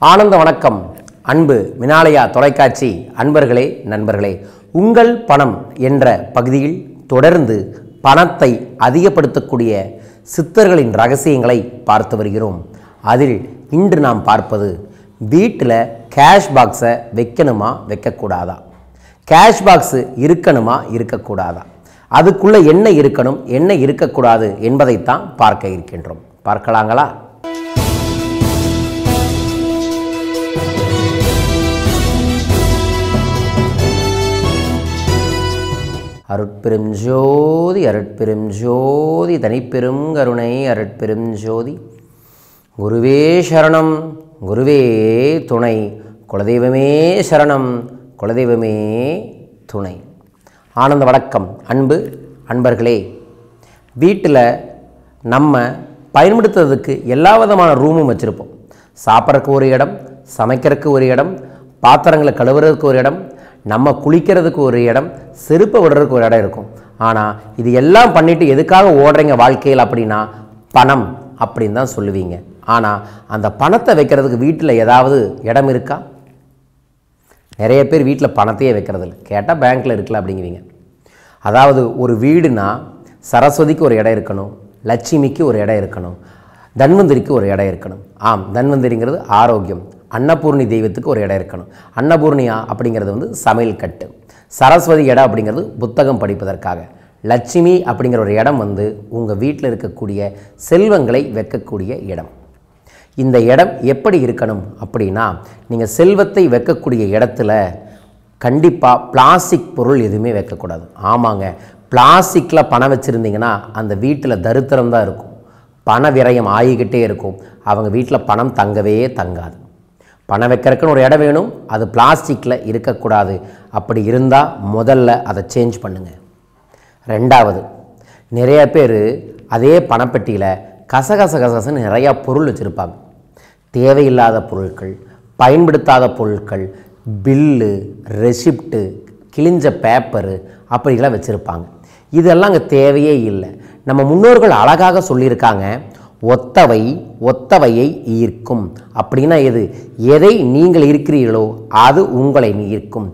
ஆனந்த வணக்கம். அன்பு வினாலயா தொலைக்காட்சி அன்பர்களே, நண்பர்களே, உங்கள் பணம் என்ற பகுதியில் தொடர்ந்து பணத்தை அதிகப்படுத்தக்கூடிய சித்தர்களின் ரகசியங்களை பார்த்து வருகிறோம். அதில் இன்று நாம் பார்ப்பது, வீட்டில் கேஷ் பாக்ஸை வைக்கணுமா வைக்கக்கூடாதா, கேஷ் பாக்ஸு இருக்கணுமா இருக்கக்கூடாதா, அதுக்குள்ளே என்ன இருக்கணும் என்ன இருக்கக்கூடாது என்பதைத்தான் பார்க்க இருக்கின்றோம். பார்க்கலாங்களா? அருட்பெரும் ஜோதி அருட்பெரும் ஜோதி தனிப்பெரும் கருணை அருட்பெரும் ஜோதி. குருவே சரணம் குருவே துணை, குலதெய்வமே சரணம் குலதெய்வமே துணை. ஆனந்த வணக்கம். அன்பு அன்பர்களே, வீட்டில் நம்ம பயன்படுத்துறதுக்கு எல்லா விதமான ரூமும் வச்சுருப்போம். சாப்பிட்றதுக்கு ஒரு இடம், சமைக்கிறதுக்கு ஒரு இடம், பாத்திரங்களை கழுவுறதுக்கு ஒரு இடம், நம்ம குளிக்கிறதுக்கு ஒரு இடம், செருப்பை விடுறதுக்கு ஒரு இடம் இருக்கும். ஆனால் இது எல்லாம் பண்ணிவிட்டு எதுக்காக ஓடுறீங்க வாழ்க்கையில் அப்படின்னா பணம் அப்படின்னு தான் சொல்லுவீங்க. ஆனால் அந்த பணத்தை வைக்கிறதுக்கு வீட்டில் ஏதாவது இடம் இருக்கா? நிறைய பேர் வீட்டில் பணத்தையே வைக்கிறது இல்லை. கேட்டால் பேங்க்கில் இருக்கல அப்படிங்குவீங்க. அதாவது ஒரு வீடுனா சரஸ்வதிக்கு ஒரு இடம் இருக்கணும், லட்சுமிக்கு ஒரு இடம் இருக்கணும், தன்வந்திரிக்கு ஒரு இடம் இருக்கணும். ஆம், தன்வந்திரிங்கிறது ஆரோக்கியம். அன்னபூர்ணி தெய்வத்துக்கு ஒரு இடம் இருக்கணும். அன்னபூர்ணியா அப்படிங்கிறது சமையல் கட்டு. சரஸ்வதி இடம் அப்படிங்கிறது புத்தகம் படிப்பதற்காக. லட்சுமி அப்படிங்கிற ஒரு இடம் உங்கள் வீட்டில் இருக்கக்கூடிய செல்வங்களை வைக்கக்கூடிய இடம். இந்த இடம் எப்படி இருக்கணும் அப்படின்னா, நீங்கள் செல்வத்தை வைக்கக்கூடிய இடத்துல கண்டிப்பாக பிளாஸ்டிக் பொருள் எதுவுமே வைக்கக்கூடாது. ஆமாங்க, பிளாஸ்டிக்கில் பணம் வச்சுருந்தீங்கன்னா அந்த வீட்டில் தரித்திரம் தான் இருக்கும், பண விரயம் ஆகிக்கிட்டே இருக்கும். அவங்க வீட்டில் பணம் தங்கவே தங்காது. பணம் வைக்கிறதுக்குன்னு ஒரு இடம் வேணும், அது பிளாஸ்டிக்கில் இருக்கக்கூடாது. அப்படி இருந்தால் முதல்ல அதை சேஞ்ச் பண்ணுங்கள். ரெண்டாவது, நிறைய பேர் அதே பணப்பெட்டியில் கசகசன்னு நிறையா பொருள் வச்சுருப்பாங்க. தேவையில்லாத பொருட்கள், பயன்படுத்தாத பொருட்கள், பில்லு, ரெசிப்ட்டு, கிழிஞ்ச பேப்பரு அப்படிலாம் வச்சுருப்பாங்க. இதெல்லாம் அங்கே தேவையே இல்லை. நம்ம முன்னோர்கள் அழகாக சொல்லியிருக்காங்க, ஒத்தவை ஒத்தவையை ஈர்க்கும். அப்படின்னா எதை நீங்கள் இருக்கிறீர்களோ அது உங்களை ஈர்க்கும்.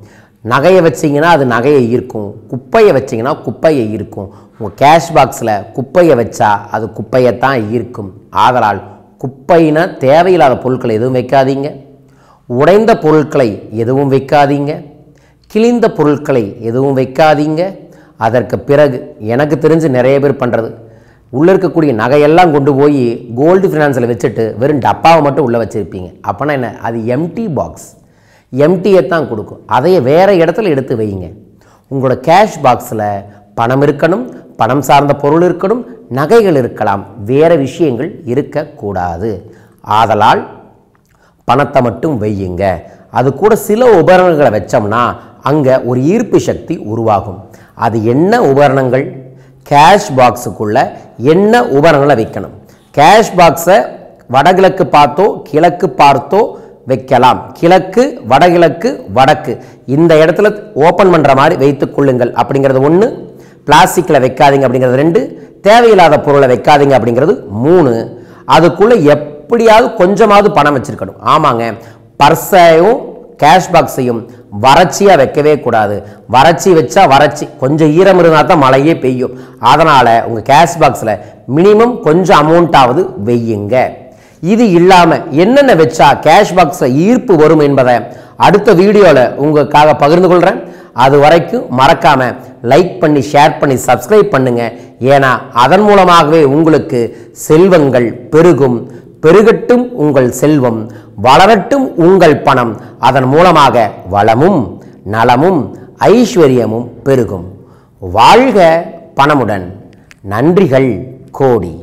நகையை வச்சிங்கன்னா அது நகையை ஈர்க்கும், குப்பையை வச்சிங்கன்னா குப்பையை ஈர்க்கும். உங்கள் கேஷ் பாக்ஸில் குப்பையை வச்சா அது குப்பையைத்தான் ஈர்க்கும். ஆதலால் குப்பைனா தேவையில்லாத பொருட்களை எதுவும் வைக்காதீங்க, உடைந்த பொருட்களை எதுவும் வைக்காதீங்க, கிழிந்த பொருட்களை எதுவும் வைக்காதீங்க. அதற்கு பிறகு எனக்கு தெரிஞ்சு நிறைய பேர் பண்ணுறது, உள்ளே இருக்கக்கூடிய நகையெல்லாம் கொண்டு போய் கோல்டு ஃபினான்ஸில் வச்சுட்டு வெறும் டப்பாவை மட்டும் உள்ளே வச்சுருப்பீங்க. அப்போனா என்ன? அது எம்டி பாக்ஸ், எம்டியை தான் கொடுக்கும். அதையே வேறு இடத்துல எடுத்து வைங்க. உங்களோட கேஷ் பாக்ஸில் பணம் இருக்கணும், பணம் சார்ந்த பொருள் இருக்கணும், நகைகள் இருக்கலாம், வேறு விஷயங்கள் இருக்கக்கூடாது. ஆதலால் பணத்தை மட்டும் வையுங்க. அது கூட சில உபகரணங்களை வச்சோம்னா அங்கே ஒரு ஈர்ப்பு சக்தி உருவாகும். அது என்ன உபகரணங்கள்? கேஷ் பாக்ஸுக்குள்ளே என்ன உபகரணங்களை வைக்கணும்? கேஷ் பாக்ஸை வடகிழக்கு பார்த்தோ கிழக்கு பார்த்தோ வைக்கலாம். கிழக்கு, வடகிழக்கு, வடக்கு இந்த இடத்துல ஓப்பன் பண்ணுற மாதிரி வைத்து கொள்ளுங்கள் அப்படிங்கிறது 1. பிளாஸ்டிக்கில் வைக்காதீங்க அப்படிங்கிறது 2. தேவையில்லாத பொருளை வைக்காதீங்க அப்படிங்கிறது 3. அதுக்குள்ளே எப்படியாவது கொஞ்சமாவது பணம் வச்சுருக்கணும். ஆமாங்க, பர்ஸையும் கேஷ் பாக்ஸையும் வறட்சியாக வைக்கவே கூடாது. வறட்சி வச்சா வறட்சி, கொஞ்சம் ஈரம் இருந்தால் தான் மழையே பெய்யும். அதனால் உங்கள் கேஷ் பாக்ஸில் மினிமம் கொஞ்சம் அமௌண்ட்டாவது வையுங்க. இது இல்லாமல் என்னென்ன வச்சா கேஷ் பாக்ஸில் ஈர்ப்பு வரும் என்பதை அடுத்த வீடியோவில் உங்களுக்காக பகிர்ந்து கொள்கிறேன். அது வரைக்கும் மறக்காமல் லைக் பண்ணி, ஷேர் பண்ணி, சப்ஸ்கிரைப் பண்ணுங்கள். ஏன்னா அதன் மூலமாகவே உங்களுக்கு செல்வங்கள் பெருகும். பெருகட்டும் உங்கள் செல்வம், வளரட்டும் உங்கள் பணம். அதன் மூலமாக வளமும் நலமும் ஐஸ்வர்யமும் பெருகும். வாழ்க பணமுடன். நன்றிகள் கோடி.